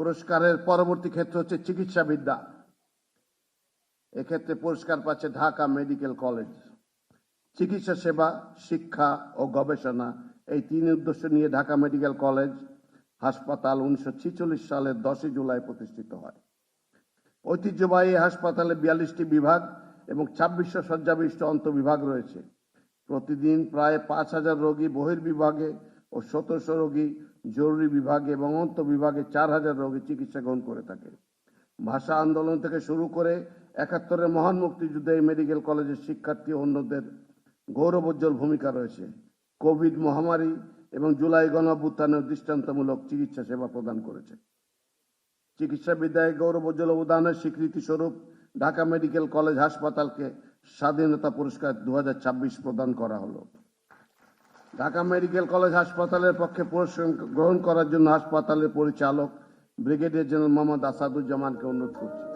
পুরস্কারের পরবর্তী ক্ষেত্র হচ্ছে চিকিৎসাবিদ্যা। এক্ষেত্রে পুরস্কার পাচ্ছে ঢাকা মেডিকেল কলেজ। চিকিৎসা সেবা, শিক্ষা ও গবেষণা, এই তিন উদ্দেশ্য নিয়ে ঢাকা মেডিকেল কলেজ হাসপাতাল 1946 সালের 10 জুলাই প্রতিষ্ঠিত হয়। ঐতিহ্যবাহী হাসপাতালে 42টি বিভাগ এবং 2600 শয্যাবিশিষ্ট অন্তঃবিভাগ রয়েছে। প্রতিদিন প্রায় 5000 রোগী বহির্বিভাগে ও 1700 রোগী জরুরি বিভাগে এবং অন্তঃবিভাগে 4000 রোগী চিকিৎসা গ্রহণ করে থাকে। ভাষা আন্দোলন থেকে শুরু করে 71-এর মহান মুক্তিযুদ্ধে এই মেডিকেল কলেজের শিক্ষার্থী ও অন্যদের গৌরবোজ্জ্বল ভূমিকা রয়েছে। কোভিড মহামারী এবং জুলাই গণঅভ্যুত্থানের দৃষ্টান্তমূলক চিকিৎসা সেবা প্রদান করেছে। চিকিৎসাবিদ্যায় গৌরবোজ্জ্বল অবদানের স্বীকৃতি স্বরূপ ঢাকা মেডিকেল কলেজ হাসপাতালকে স্বাধীনতা পুরস্কার 2026 প্রদান করা হলো। ঢাকা মেডিকেল কলেজ হাসপাতালের পক্ষে পুরস্কার গ্রহণ করার জন্য হাসপাতালের পরিচালক ব্রিগেডিয়ার জেনারেল মোহাম্মদ আসাদুজ্জামানকে অনুরোধ করছি।